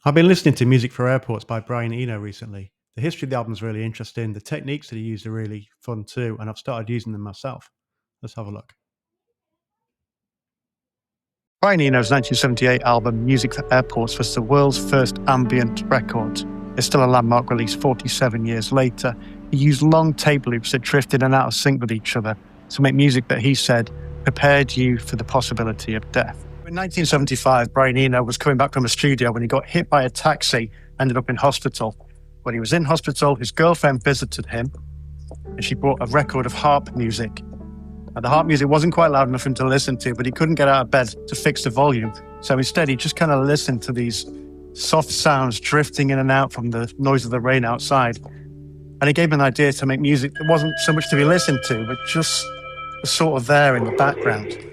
I've been listening to Music for Airports by Brian Eno recently. The history of the album is really interesting. The techniques that he used are really fun too, and I've started using them myself. Let's have a look. Brian Eno's 1978 album, Music for Airports, was the world's first ambient record. It's still a landmark release 47 years later. He used long tape loops that drifted in and out of sync with each other to make music that he said prepared you for the possibility of death. In 1975, Brian Eno was coming back from a studio when he got hit by a taxi, ended up in hospital. When he was in hospital, his girlfriend visited him, and she brought a record of harp music. And the harp music wasn't quite loud enough for him to listen to, but he couldn't get out of bed to fix the volume. So instead, he just kind of listened to these soft sounds drifting in and out from the noise of the rain outside. And it gave him an idea to make music that wasn't so much to be listened to, but just was sort of there in the background.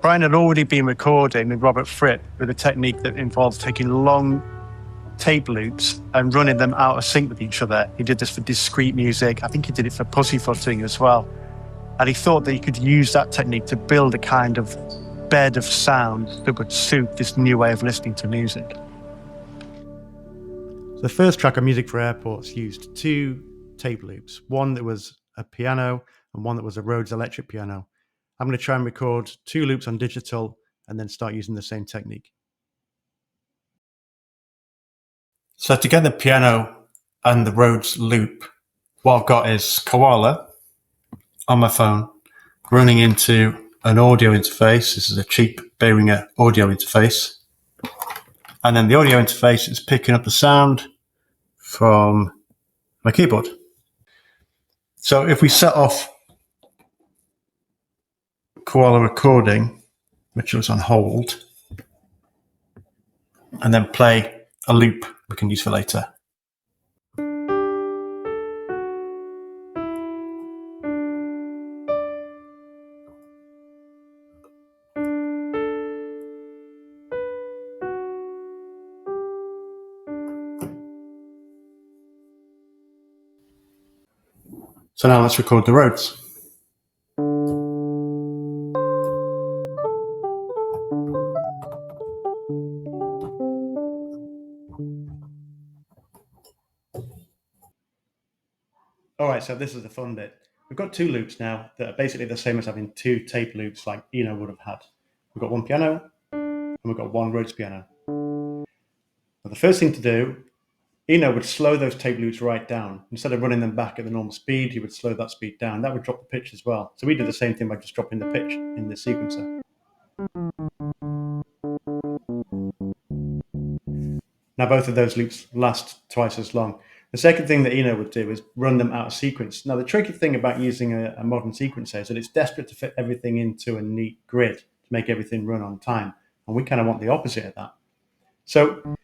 Brian had already been recording with Robert Fripp with a technique that involves taking long tape loops and running them out of sync with each other. He did this for discrete music. I think he did it for pussyfooting as well. And he thought that he could use that technique to build a kind of bed of sound that would suit this new way of listening to music. So the first track of Music for Airports used two tape loops, one that was a piano and one that was a Rhodes electric piano. I'm going to try and record two loops on digital and then start using the same technique. So to get the piano and the Rhodes loop, what I've got is Koala on my phone running into an audio interface. This is a cheap Behringer audio interface. And then the audio interface is picking up the sound from my keyboard. So if we set off Koala recording, which was on hold, and then play a loop we can use for later. So now let's record the Rhodes. All right, so this is the fun bit. We've got two loops now that are basically the same as having two tape loops like Eno would have had. We've got one piano and we've got one Rhodes piano. Now, the first thing to do, Eno would slow those tape loops right down. Instead of running them back at the normal speed, he would slow that speed down. That would drop the pitch as well. So we did the same thing by just dropping the pitch in the sequencer. Now both of those loops last twice as long. The second thing that Eno would do is run them out of sequence. Now the tricky thing about using a modern sequencer is that it's desperate to fit everything into a neat grid to make everything run on time. And we kind of want the opposite of that. So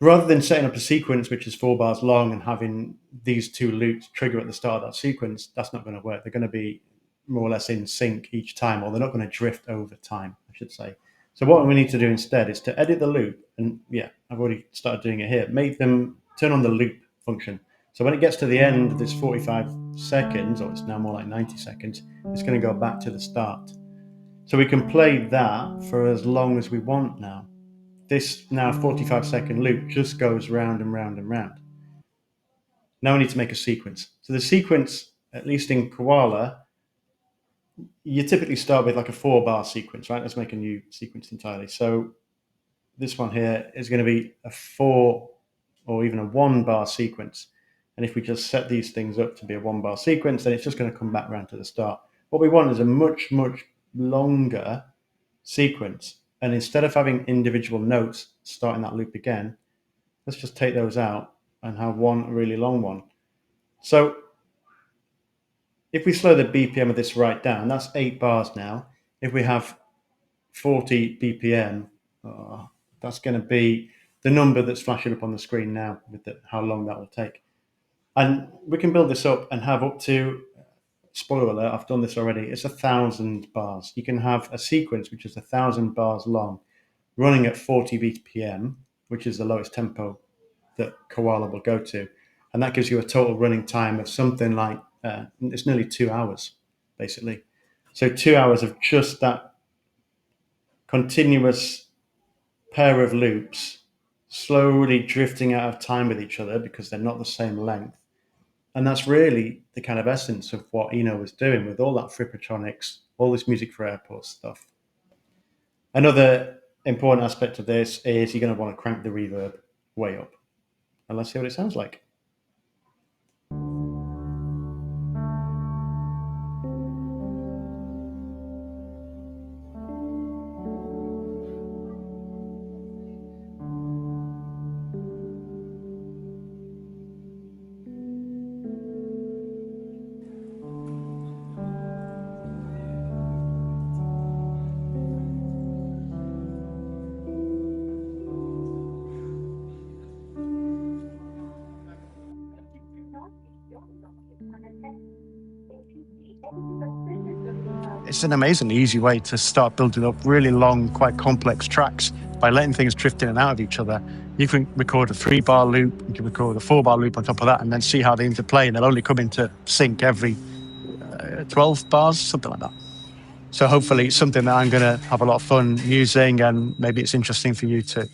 rather than setting up a sequence which is 4 bars long and having these two loops trigger at the start of that sequence, that's not going to work. They're going to be more or less in sync each time, or they're not going to drift over time, I should say. So what we need to do instead is to edit the loop, and yeah, I've already started doing it here, make them turn on the loop function. So when it gets to the end of this 45 seconds, or it's now more like 90 seconds, it's going to go back to the start. So we can play that for as long as we want now. This now 45-second loop just goes round and round and round. Now we need to make a sequence. So the sequence, at least in Koala, you typically start with like a 4-bar sequence, right? Let's make a new sequence entirely. So this one here is going to be a 4 or even a 1-bar sequence. And if we just set these things up to be a 1-bar sequence, then it's just going to come back around to the start. What we want is a much, much longer sequence. And instead of having individual notes starting that loop again, let's just take those out and have one really long one. So if we slow the BPM of this right down, that's 8 bars now. If we have 40 BPM, that's going to be the number that's flashing up on the screen now with how long that will take. And we can build this up and have up to, spoiler alert, I've done this already, it's 1,000 bars. You can have a sequence which is 1,000 bars long, running at 40 BPM, which is the lowest tempo that Koala will go to. And that gives you a total running time of something like, it's nearly 2 hours, basically. So 2 hours of just that continuous pair of loops slowly drifting out of time with each other because they're not the same length. And that's really the kind of essence of what Eno was doing with all that Frippertronics, all this music for airport stuff. Another important aspect of this is you're going to want to crank the reverb way up. And let's see what it sounds like. It's an amazingly easy way to start building up really long, quite complex tracks by letting things drift in and out of each other. You can record a 3-bar loop, you can record a 4-bar loop on top of that, and then see how they interplay, and they'll only come into sync every 12 bars, something like that. So hopefully it's something that I'm going to have a lot of fun using, and maybe it's interesting for you too.